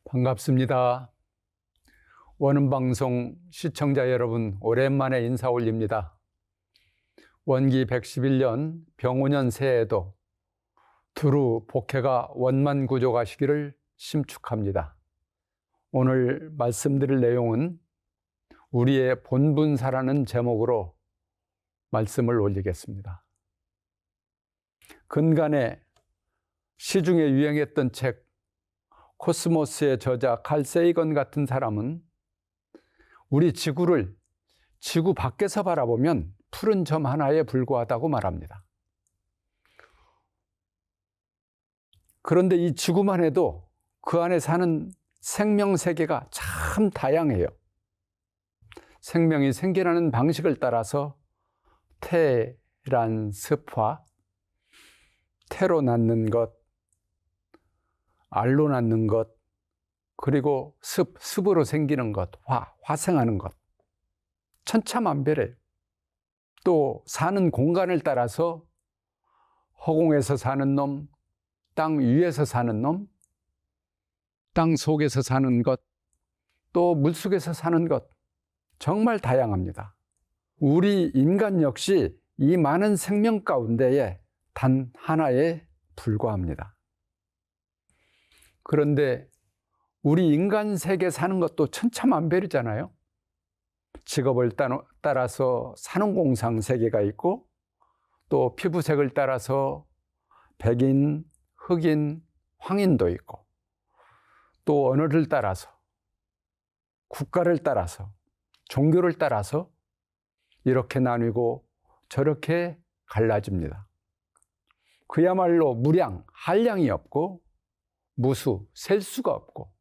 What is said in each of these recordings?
반갑습니다. 원음방송 시청자 여러분, 오랜만에 인사 올립니다. 원기 111년 병오년 새해에도 두루 복회가 원만구족하시기를 심축합니다. 오늘 말씀드릴 내용은 우리의 본분사라는 제목으로 말씀을 올리겠습니다. 근간에 시중에 유행했던 책 코스모스의 저자 칼 세이건 같은 사람은 우리 지구를 지구 밖에서 바라보면 푸른 점 하나에 불과하다고 말합니다. 그런데 이 지구만 해도 그 안에 사는 생명 세계가 참 다양해요. 생명이 생겨나는 방식을 따라서 태란 습화, 태로 낳는 것, 알로 낳는 것, 그리고 습으로 생기는 것, 화생하는 것, 천차만별해요. 또 사는 공간을 따라서 허공에서 사는 놈, 땅 위에서 사는 놈, 땅 속에서 사는 것, 또 물속에서 사는 것, 정말 다양합니다. 우리 인간 역시 이 많은 생명 가운데에 단 하나에 불과합니다. 그런데 우리 인간 세계 사는 것도 천차만별이잖아요. 직업을 따라서 산업공상 세계가 있고, 또 피부색을 따라서 백인, 흑인, 황인도 있고, 또 언어를 따라서, 국가를 따라서, 종교를 따라서 이렇게 나뉘고 저렇게 갈라집니다. 그야말로 무량, 한량이 없고 무수, 셀 수가 없고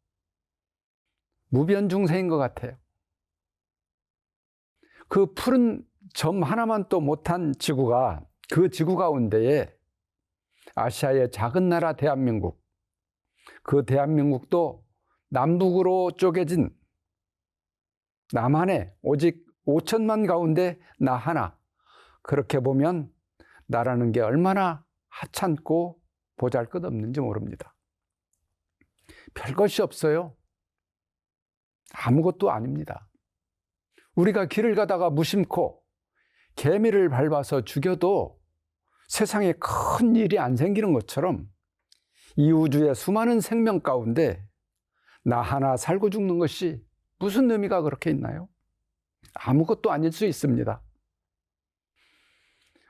무변중생인 것 같아요. 그 푸른 점 하나만 또 못한 지구가, 그 지구 가운데에 아시아의 작은 나라 대한민국, 그 대한민국도 남북으로 쪼개진 남한에 오직 5천만 가운데 나 하나, 그렇게 보면 나라는 게 얼마나 하찮고 보잘것없는지 모릅니다. 별것이 없어요. 아무것도 아닙니다. 우리가 길을 가다가 무심코 개미를 밟아서 죽여도 세상에 큰 일이 안 생기는 것처럼 이 우주의 수많은 생명 가운데 나 하나 살고 죽는 것이 무슨 의미가 그렇게 있나요? 아무것도 아닐 수 있습니다.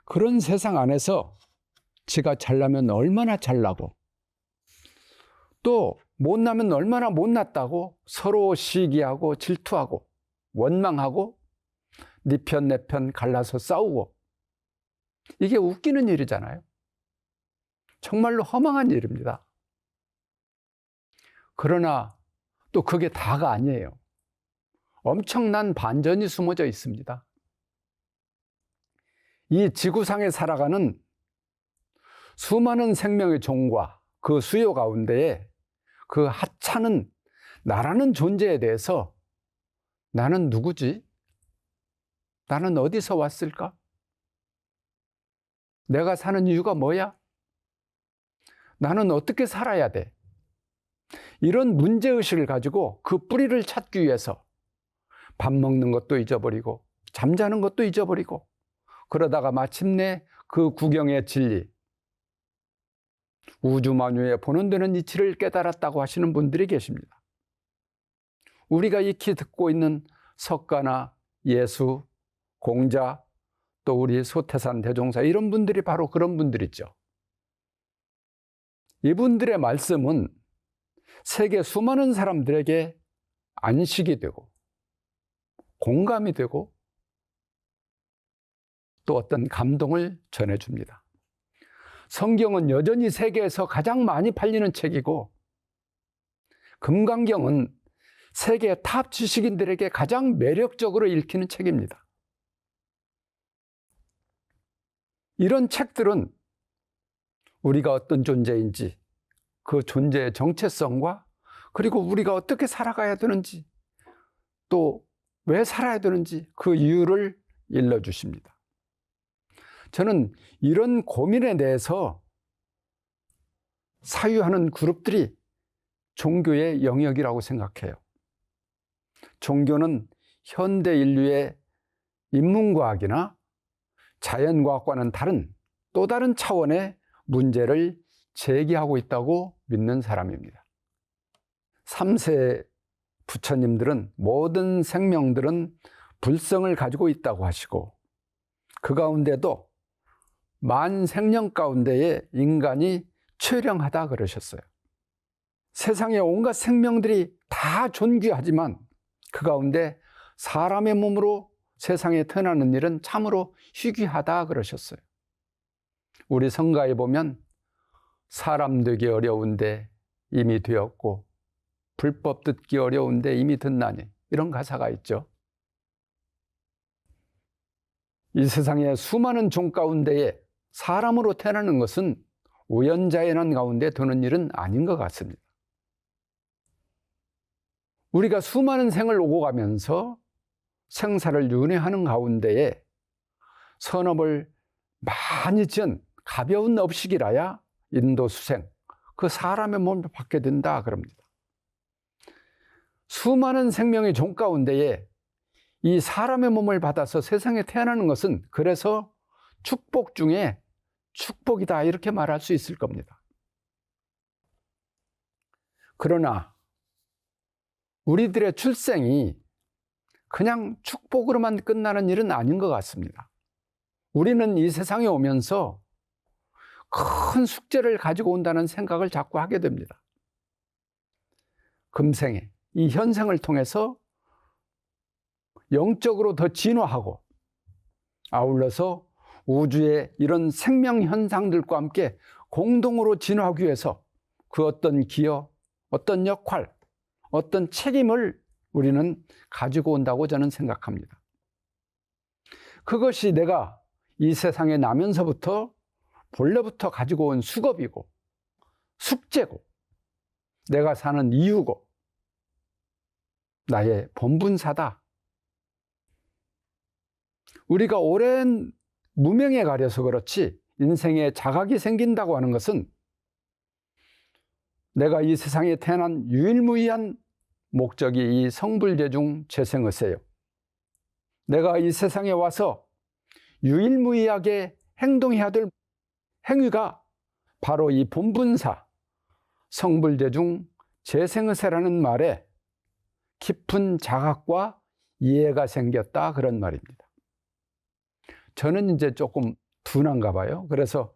그런 세상 안에서 지가 잘나면 얼마나 잘나고, 또 못나면 얼마나 못났다고 서로 시기하고 질투하고 원망하고 네 편 내 편 갈라서 싸우고, 이게 웃기는 일이잖아요. 정말로 허망한 일입니다. 그러나 또 그게 다가 아니에요. 엄청난 반전이 숨어져 있습니다. 이 지구상에 살아가는 수많은 생명의 종과 그 수요 가운데에 그 하찮은 나라는 존재에 대해서 나는 누구지? 나는 어디서 왔을까? 내가 사는 이유가 뭐야? 나는 어떻게 살아야 돼? 이런 문제의식을 가지고 그 뿌리를 찾기 위해서 밥 먹는 것도 잊어버리고 잠자는 것도 잊어버리고, 그러다가 마침내 그 구경의 진리, 우주 만유의 본원되는 이치를 깨달았다고 하시는 분들이 계십니다. 우리가 익히 듣고 있는 석가나 예수, 공자, 또 우리 소태산 대종사, 이런 분들이 바로 그런 분들이죠. 이분들의 말씀은 세계 수많은 사람들에게 안식이 되고 공감이 되고 또 어떤 감동을 전해줍니다. 성경은 여전히 세계에서 가장 많이 팔리는 책이고, 금강경은 세계 탑 지식인들에게 가장 매력적으로 읽히는 책입니다. 이런 책들은 우리가 어떤 존재인지, 그 존재의 정체성과, 그리고 우리가 어떻게 살아가야 되는지, 또 왜 살아야 되는지 그 이유를 일러주십니다. 저는 이런 고민에 대해서 사유하는 그룹들이 종교의 영역이라고 생각해요. 종교는 현대 인류의 인문과학이나 자연과학과는 다른 또 다른 차원의 문제를 제기하고 있다고 믿는 사람입니다. 3세 부처님들은 모든 생명들은 불성을 가지고 있다고 하시고, 그 가운데도 만생령 가운데에 인간이 최령하다 그러셨어요. 세상의 온갖 생명들이 다 존귀하지만 그 가운데 사람의 몸으로 세상에 태어나는 일은 참으로 희귀하다 그러셨어요. 우리 성가에 보면 사람 되기 어려운데 이미 되었고 불법 듣기 어려운데 이미 듣나니, 이런 가사가 있죠. 이 세상의 수많은 종 가운데에 사람으로 태어나는 것은 우연자연한 가운데 드는 일은 아닌 것 같습니다. 우리가 수많은 생을 오고 가면서 생사를 윤회하는 가운데에 선업을 많이 지은 가벼운 업식이라야 인도수생, 그 사람의 몸을 받게 된다 그럽니다. 수많은 생명의 종 가운데에 이 사람의 몸을 받아서 세상에 태어나는 것은 그래서 축복 중에 축복이다, 이렇게 말할 수 있을 겁니다. 그러나 우리들의 출생이 그냥 축복으로만 끝나는 일은 아닌 것 같습니다. 우리는 이 세상에 오면서 큰 숙제를 가지고 온다는 생각을 자꾸 하게 됩니다. 금생에, 이 현생을 통해서 영적으로 더 진화하고, 아울러서 우주의 이런 생명 현상들과 함께 공동으로 진화하기 위해서 그 어떤 기여, 어떤 역할, 어떤 책임을 우리는 가지고 온다고 저는 생각합니다. 그것이 내가 이 세상에 나면서부터 본래부터 가지고 온 수급이고 숙제고 내가 사는 이유고 나의 본분사다. 우리가 오랜 무명에 가려서 그렇지 인생에 자각이 생긴다고 하는 것은 내가 이 세상에 태어난 유일무이한 목적이 이 성불재중 재생의세요. 내가 이 세상에 와서 유일무이하게 행동해야 될 행위가 바로 이 본분사, 성불재중 재생의세라는 말에 깊은 자각과 이해가 생겼다, 그런 말입니다. 저는 이제 조금 둔한가 봐요. 그래서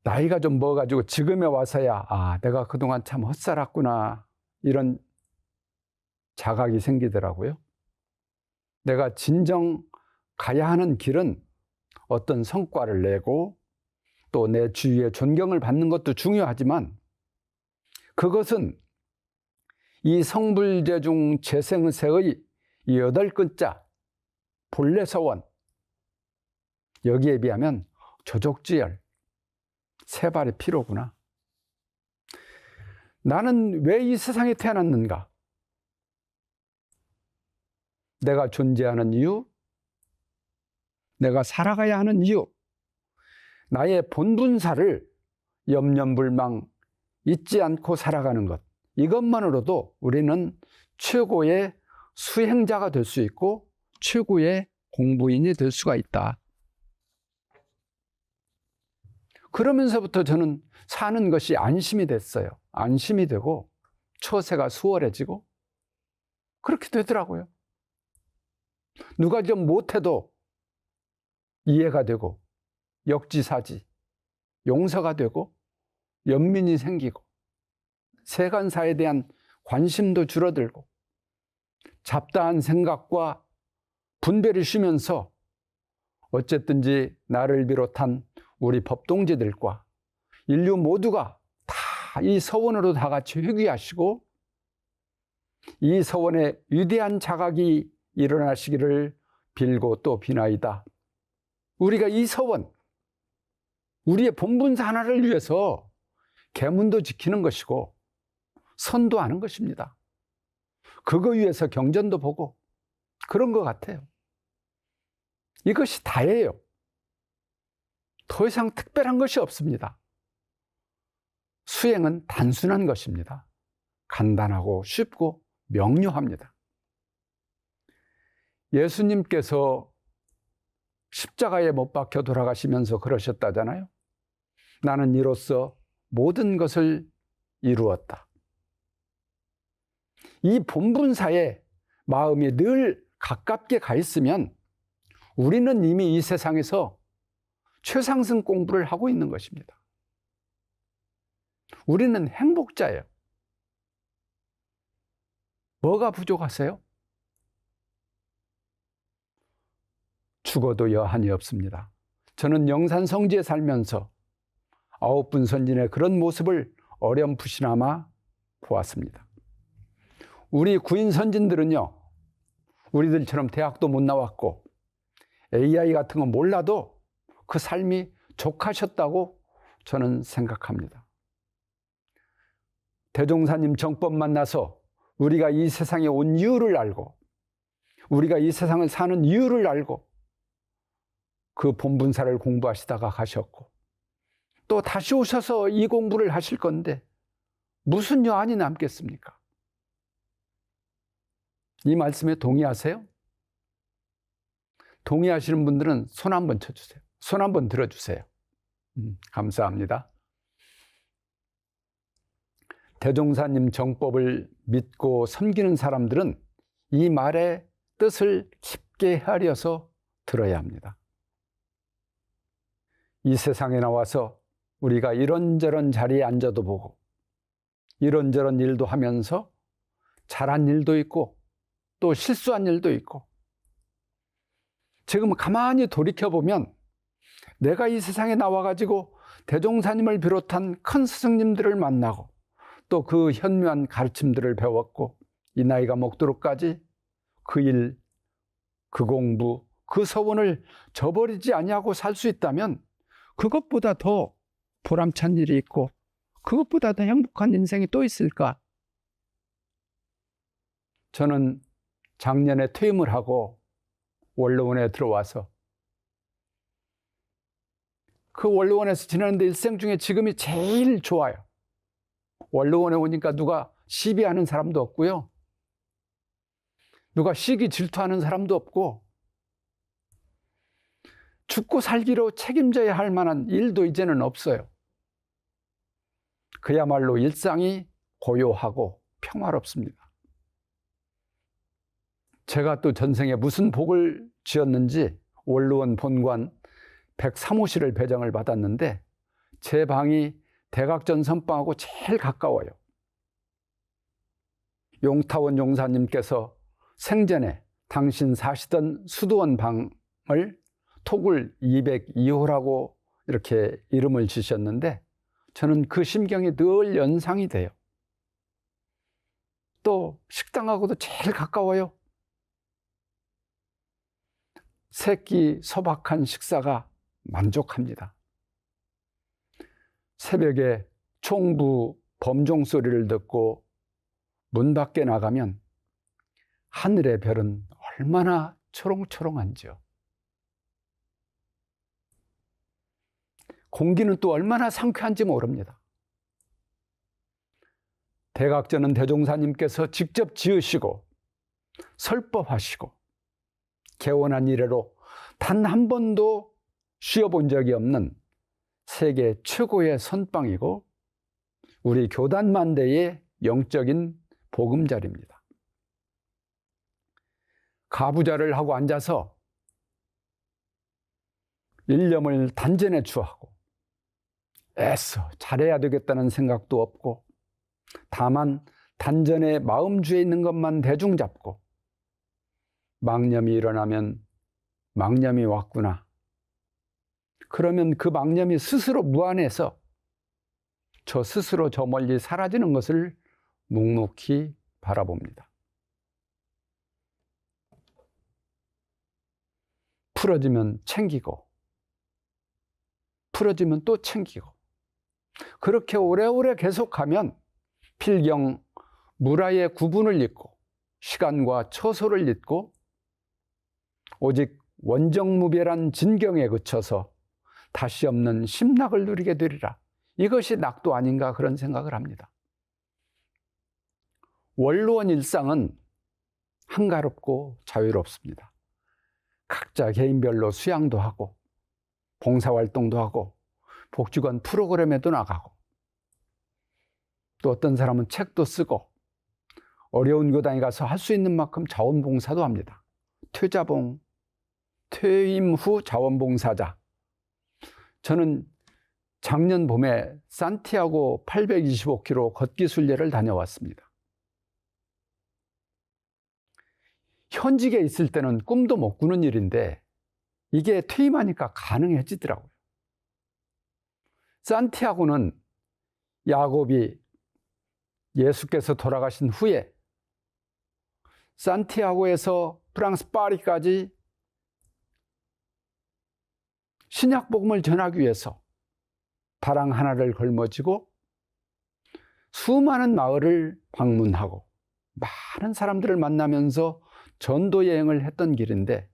나이가 좀 먹어가지고 지금에 와서야 내가 그동안 참 헛살았구나, 이런 자각이 생기더라고요. 내가 진정 가야 하는 길은 어떤 성과를 내고 또 내 주위에 존경을 받는 것도 중요하지만 그것은 이 성불재중 재생의세의 이 8글자 본래 서원, 여기에 비하면 조족지열, 세 발의 피로구나. 나는 왜 이 세상에 태어났는가? 내가 존재하는 이유, 내가 살아가야 하는 이유, 나의 본분사를 염려불망 잊지 않고 살아가는 것, 이것만으로도 우리는 최고의 수행자가 될 수 있고 최고의 공부인이 될 수가 있다. 그러면서부터 저는 사는 것이 안심이 됐어요. 안심이 되고 처세가 수월해지고 그렇게 되더라고요. 누가 좀 못해도 이해가 되고 역지사지, 용서가 되고 연민이 생기고 세간사에 대한 관심도 줄어들고 잡다한 생각과 분별이 쉬면서 어쨌든지 나를 비롯한 우리 법동지들과 인류 모두가 다 이 서원으로 다 같이 회귀하시고 이 서원의 위대한 자각이 일어나시기를 빌고 또 비나이다. 우리가 이 서원, 우리의 본분사 하나를 위해서 계문도 지키는 것이고 선도하는 것입니다. 그거 위해서 경전도 보고 그런 것 같아요. 이것이 다예요. 더 이상 특별한 것이 없습니다. 수행은 단순한 것입니다. 간단하고 쉽고 명료합니다. 예수님께서 십자가에 못 박혀 돌아가시면서 그러셨다잖아요. 나는 이로써 모든 것을 이루었다. 이 본분사에 마음이 늘 가깝게 가 있으면 우리는 이미 이 세상에서 최상승 공부를 하고 있는 것입니다. 우리는 행복자예요. 뭐가 부족하세요? 죽어도 여한이 없습니다. 저는 영산 성지에 살면서 9분 선진의 그런 모습을 어렴풋이나마 보았습니다. 우리 구인 선진들은요, 우리들처럼 대학도 못 나왔고 AI 같은 거 몰라도 그 삶이 족하셨다고 저는 생각합니다. 대종사님 정법 만나서 우리가 이 세상에 온 이유를 알고, 우리가 이 세상을 사는 이유를 알고 그 본분사를 공부하시다가 가셨고, 또 다시 오셔서 이 공부를 하실 건데 무슨 여한이 남겠습니까? 이 말씀에 동의하세요? 동의하시는 분들은 손 한번 쳐주세요. 손 한번 들어주세요. 감사합니다. 대종사님 정법을 믿고 섬기는 사람들은 이 말의 뜻을 깊게 헤아려서 들어야 합니다. 이 세상에 나와서 우리가 이런저런 자리에 앉아도 보고 이런저런 일도 하면서 잘한 일도 있고 또 실수한 일도 있고, 지금 가만히 돌이켜보면 내가 이 세상에 나와가지고 대종사님을 비롯한 큰 스승님들을 만나고 또 그 현묘한 가르침들을 배웠고 이 나이가 먹도록까지 그 일, 그 공부, 그 서원을 저버리지 아니하고 살 수 있다면 그것보다 더 보람찬 일이 있고 그것보다 더 행복한 인생이 또 있을까? 저는 작년에 퇴임을 하고 원로원에 들어와서 그 원로원에서 지내는데 일생 중에 지금이 제일 좋아요. 원로원에 오니까 누가 시비하는 사람도 없고요, 누가 시기 질투하는 사람도 없고, 죽고 살기로 책임져야 할 만한 일도 이제는 없어요. 그야말로 일상이 고요하고 평화롭습니다. 제가 또 전생에 무슨 복을 지었는지 원로원 본관 103호실을 배정을 받았는데 제 방이 대각전 선방하고 제일 가까워요. 용타원 용사님께서 생전에 당신 사시던 수도원 방을 토굴 202호라고 이렇게 이름을 지셨는데 저는 그 심경이 늘 연상이 돼요. 또 식당하고도 제일 가까워요. 세끼 소박한 식사가 만족합니다. 새벽에 총부 범종 소리를 듣고 문 밖에 나가면 하늘의 별은 얼마나 초롱초롱한지요. 공기는 또 얼마나 상쾌한지 모릅니다. 대각전은 대종사님께서 직접 지으시고 설법하시고 개원한 이래로 단 한 번도 쉬어본 적이 없는 세계 최고의 선방이고 우리 교단만대의 영적인 보금자리입니다. 가부좌를 하고 앉아서 일념을 단전에 주하고 애써 잘해야 되겠다는 생각도 없고 다만 단전에 마음주에 있는 것만 대중 잡고 망념이 일어나면 망념이 왔구나. 그러면 그 망념이 스스로 무안해서 저 스스로 저 멀리 사라지는 것을 묵묵히 바라봅니다. 풀어지면 챙기고 풀어지면 또 챙기고 그렇게 오래오래 계속하면 필경 무라의 구분을 잇고 시간과 처소를 잇고 오직 원정무별한 진경에 그쳐서 다시 없는 심락을 누리게 되리라. 이것이 낙도 아닌가 그런 생각을 합니다. 원로원 일상은 한가롭고 자유롭습니다. 각자 개인별로 수양도 하고 봉사활동도 하고 복지관 프로그램에도 나가고 또 어떤 사람은 책도 쓰고 어려운 교단에 가서 할 수 있는 만큼 자원봉사도 합니다. 퇴자봉, 퇴임 후 자원봉사자. 저는 작년 봄에 산티아고 825km 걷기 순례를 다녀왔습니다. 현직에 있을 때는 꿈도 못 꾸는 일인데 이게 퇴임하니까 가능해지더라고요. 산티아고는 야곱이 예수께서 돌아가신 후에 산티아고에서 프랑스 파리까지 신약 복음을 전하기 위해서 다랑 하나를 걸머쥐고 수많은 마을을 방문하고 많은 사람들을 만나면서 전도 여행을 했던 길인데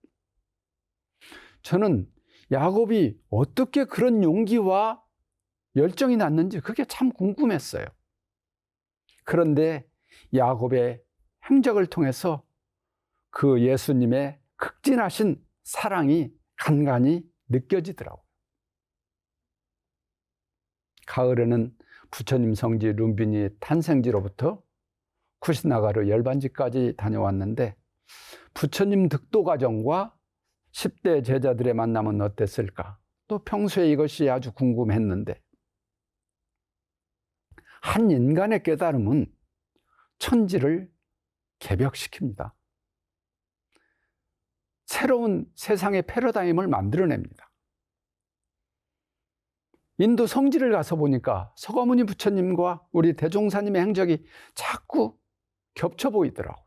저는 야곱이 어떻게 그런 용기와 열정이 났는지 그게 참 궁금했어요. 그런데 야곱의 행적을 통해서 그 예수님의 극진하신 사랑이 간간히 느껴지더라고요. 가을에는 부처님 성지 룸비니 탄생지로부터 쿠시나가르 열반지까지 다녀왔는데 부처님 득도 과정과 10대 제자들의 만남은 어땠을까? 또 평소에 이것이 아주 궁금했는데 한 인간의 깨달음은 천지를 개벽시킵니다. 새로운 세상의 패러다임을 만들어냅니다. 인도 성지를 가서 보니까 서가모니 부처님과 우리 대종사님의 행적이 자꾸 겹쳐 보이더라고요.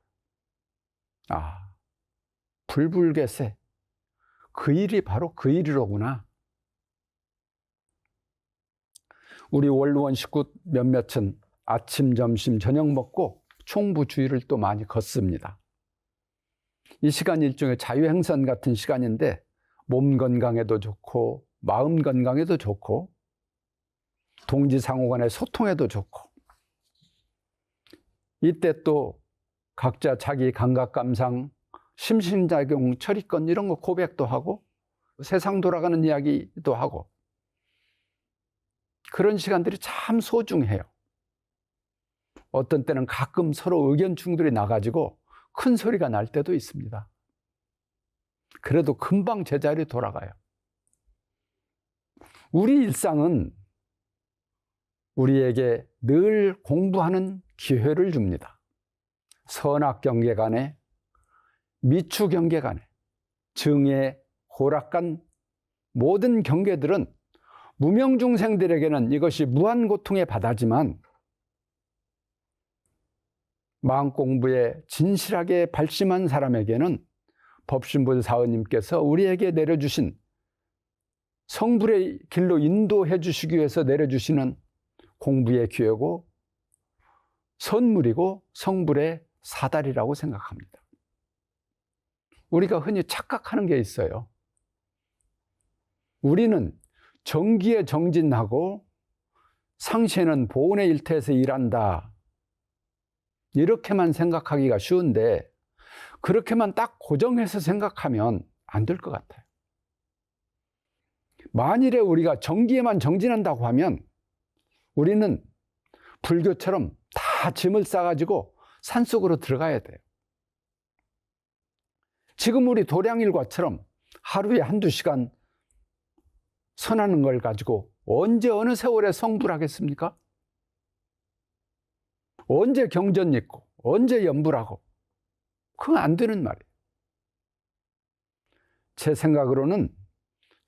아, 불불개세. 그 일이 바로 그 일이로구나. 우리 원로원 식구 몇몇은 아침, 점심, 저녁 먹고 총부주의를 또 많이 걷습니다. 이 시간 일종의 자유행선 같은 시간인데 몸 건강에도 좋고 마음 건강에도 좋고 동지상호 간의 소통에도 좋고 이때 또 각자 자기 감각감상, 심신작용, 처리권 이런 거 고백도 하고 세상 돌아가는 이야기도 하고 그런 시간들이 참 소중해요. 어떤 때는 가끔 서로 의견 충돌이 나가지고 큰 소리가 날 때도 있습니다. 그래도 금방 제자리로 돌아가요. 우리 일상은 우리에게 늘 공부하는 기회를 줍니다. 선악 경계 간에 미추 경계 간에 증의 호락간 모든 경계들은 무명중생들에게는 이것이 무한 고통의 바다지만 마음공부에 진실하게 발심한 사람에게는 법신불 사은님께서 우리에게 내려주신 성불의 길로 인도해 주시기 위해서 내려주시는 공부의 기회고 선물이고 성불의 사달이라고 생각합니다. 우리가 흔히 착각하는 게 있어요. 우리는 정기에 정진하고 상시에는 보온의 일터에서 일한다. 이렇게만 생각하기가 쉬운데 그렇게만 딱 고정해서 생각하면 안 될 것 같아요. 만일에 우리가 정기에만 정진한다고 하면 우리는 불교처럼 다 짐을 싸가지고 산속으로 들어가야 돼요. 지금 우리 도량일과처럼 하루에 한두 시간 선하는 걸 가지고 언제 어느 세월에 성불하겠습니까? 언제 경전 읽고 언제 연불하고 그건 안 되는 말이에요. 제 생각으로는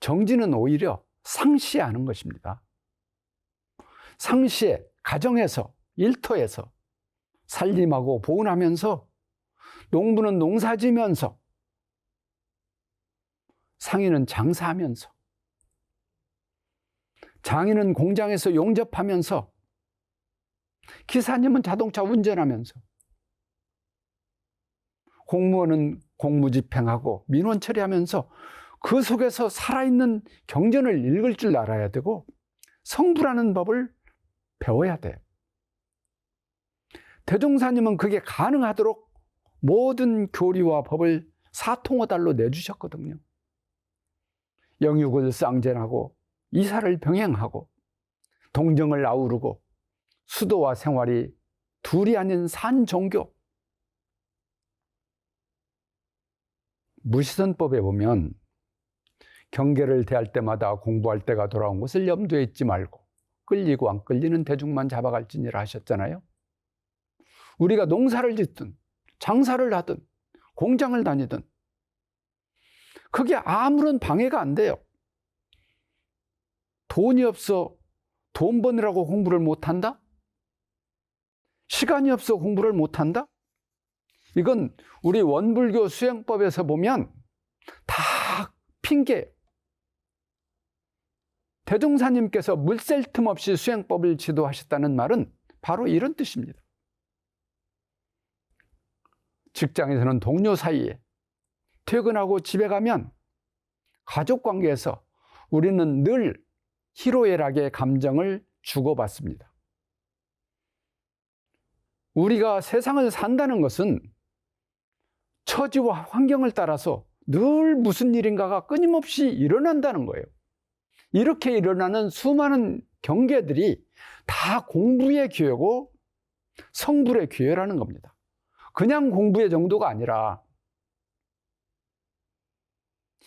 정진은 오히려 상시하는 것입니다. 상시에 가정에서 일터에서 살림하고 보온하면서 농부는 농사지면서 상인은 장사하면서 장인은 공장에서 용접하면서 기사님은 자동차 운전하면서 공무원은 공무집행하고 민원 처리하면서 그 속에서 살아있는 경전을 읽을 줄 알아야 되고 성불하는 법을 배워야 돼요. 대종사님은 그게 가능하도록 모든 교리와 법을 사통어달로 내주셨거든요. 영육을 쌍전하고 이사를 병행하고 동정을 아우르고 수도와 생활이 둘이 아닌 산종교. 무시선법에 보면 경계를 대할 때마다 공부할 때가 돌아온 것을 염두에 있지 말고 끌리고 안 끌리는 대중만 잡아갈지니라 하셨잖아요. 우리가 농사를 짓든 장사를 하든 공장을 다니든 그게 아무런 방해가 안 돼요. 돈이 없어 돈 버느라고 공부를 못한다? 시간이 없어 공부를 못한다? 이건 우리 원불교 수행법에서 보면 다 핑계예요. 대종사님께서 물샐 틈 없이 수행법을 지도하셨다는 말은 바로 이런 뜻입니다. 직장에서는 동료 사이에, 퇴근하고 집에 가면 가족관계에서 우리는 늘 희로애락의 감정을 주고받습니다. 우리가 세상을 산다는 것은 처지와 환경을 따라서 늘 무슨 일인가가 끊임없이 일어난다는 거예요. 이렇게 일어나는 수많은 경계들이 다 공부의 기회고 성불의 기회라는 겁니다. 그냥 공부의 정도가 아니라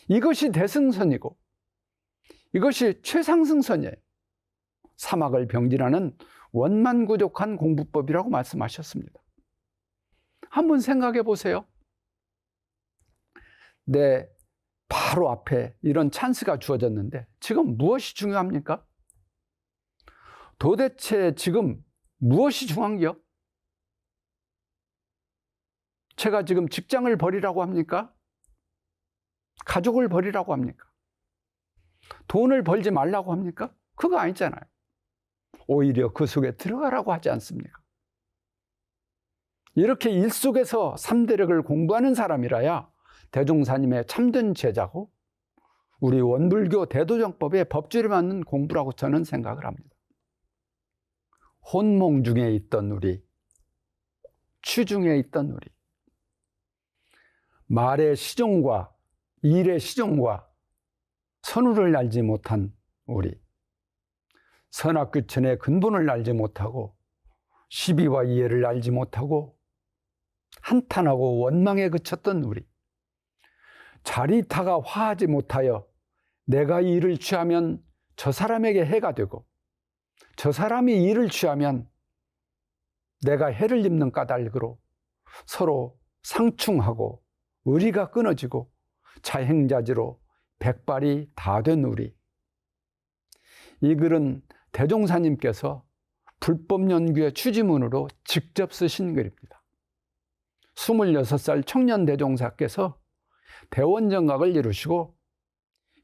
이것이 대승선이고 이것이 최상승선이에요. 사막을 병진하는 원만구족한 공부법이라고 말씀하셨습니다. 한번 생각해 보세요. 내 바로 앞에 이런 찬스가 주어졌는데 지금 무엇이 중요합니까? 도대체 지금 무엇이 중요한겨? 제가 지금 직장을 버리라고 합니까? 가족을 버리라고 합니까? 돈을 벌지 말라고 합니까? 그거 아니잖아요. 오히려 그 속에 들어가라고 하지 않습니까? 이렇게 일 속에서 3대력을 공부하는 사람이라야 대종사님의 참된 제자고 우리 원불교 대도정법의 법줄에 맞는 공부라고 저는 생각을 합니다. 혼몽 중에 있던 우리, 취중에 있던 우리, 말의 시종과 일의 시종과 선우를 알지 못한 우리, 선악규천의 근본을 알지 못하고 시비와 이해를 알지 못하고 한탄하고 원망에 그쳤던 우리, 자리타가 화하지 못하여 내가 이 일을 취하면 저 사람에게 해가 되고 저 사람이 이 일을 취하면 내가 해를 입는 까닭으로 서로 상충하고 의리가 끊어지고 자행자지로 백발이 다 된 우리. 이 글은 대종사님께서 불법연구의 취지문으로 직접 쓰신 글입니다. 26살 청년 대종사께서 대원정각을 이루시고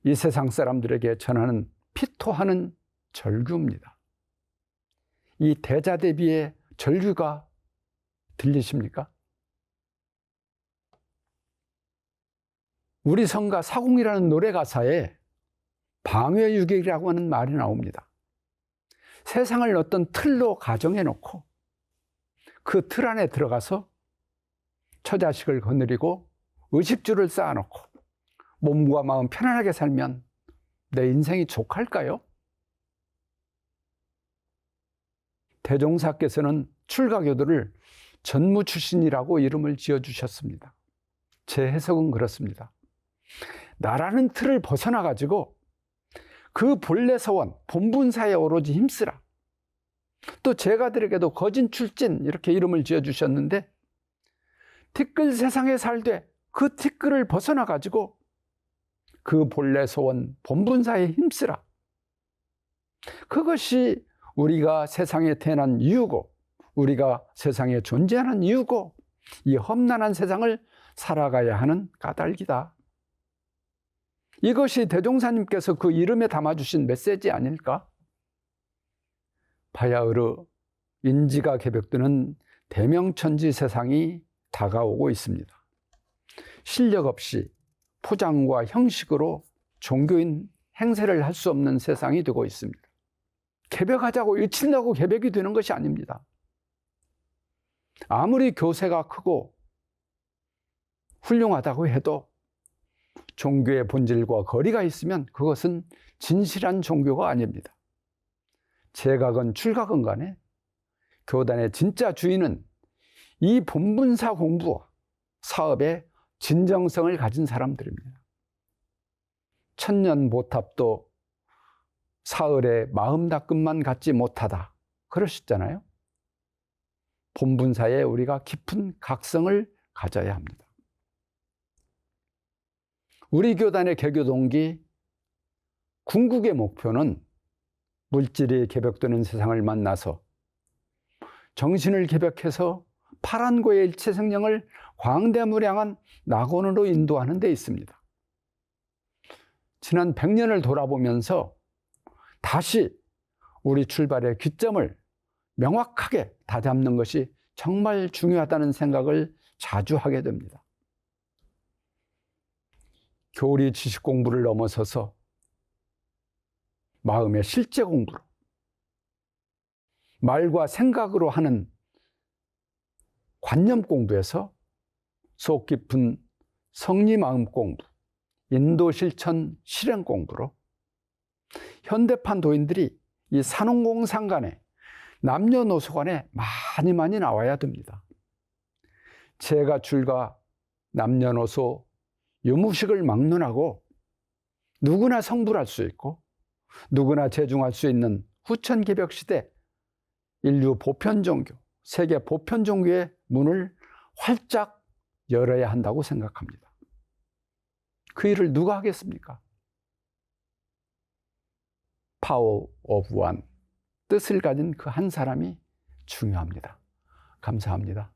이 세상 사람들에게 전하는 피토하는 절규입니다. 이 대자대비의 절규가 들리십니까? 우리 성가 사공이라는 노래 가사에 방회유격이라고 하는 말이 나옵니다. 세상을 어떤 틀로 가정해 놓고 그 틀 안에 들어가서 처자식을 거느리고 의식주를 쌓아놓고 몸과 마음 편안하게 살면 내 인생이 족할까요? 대종사께서는 출가교도를 전무출신이라고 이름을 지어주셨습니다. 제 해석은 그렇습니다. 나라는 틀을 벗어나가지고 그 본래 서원, 본분사에 오로지 힘쓰라. 또 제가들에게도 거진출진 이렇게 이름을 지어주셨는데 티끌 세상에 살되 그 티끌을 벗어나가지고 그 본래 소원, 본분사에 힘쓰라. 그것이 우리가 세상에 태어난 이유고 우리가 세상에 존재하는 이유고 이 험난한 세상을 살아가야 하는 까닭이다. 이것이 대종사님께서 그 이름에 담아주신 메시지 아닐까? 바야흐르 인지가 개벽드는 대명천지 세상이 다가오고 있습니다. 실력 없이 포장과 형식으로 종교인 행세를 할 수 없는 세상이 되고 있습니다. 개벽하자고 일친다고 개벽이 되는 것이 아닙니다. 아무리 교세가 크고 훌륭하다고 해도 종교의 본질과 거리가 있으면 그것은 진실한 종교가 아닙니다. 제각은 출각은 간에 교단의 진짜 주인은 이 본분사 공부와 사업의 진정성을 가진 사람들입니다. 천년보탑도 사흘의 마음 닦음만 갖지 못하다 그러셨잖아요. 본분사에 우리가 깊은 각성을 가져야 합니다. 우리 교단의 개교 동기, 궁극의 목표는 물질이 개벽되는 세상을 만나서 정신을 개벽해서 파란고의 일체 생명을 광대무량한 낙원으로 인도하는 데 있습니다. 지난 100년을 돌아보면서 다시 우리 출발의 기점을 명확하게 다잡는 것이 정말 중요하다는 생각을 자주 하게 됩니다. 교리 지식 공부를 넘어서서 마음의 실제 공부로, 말과 생각으로 하는 관념 공부에서 속 깊은 성리 마음 공부, 인도 실천 실행 공부로 현대판 도인들이 이 산업공상 간에 남녀노소 간에 많이 나와야 됩니다. 제가 줄과 남녀노소 유무식을 막론하고 누구나 성불할 수 있고 누구나 제중할 수 있는 후천개벽 시대 인류 보편 종교, 세계 보편 종교의 문을 활짝 열어야 한다고 생각합니다. 그 일을 누가 하겠습니까? Power of One, 뜻을 가진 그 한 사람이 중요합니다. 감사합니다.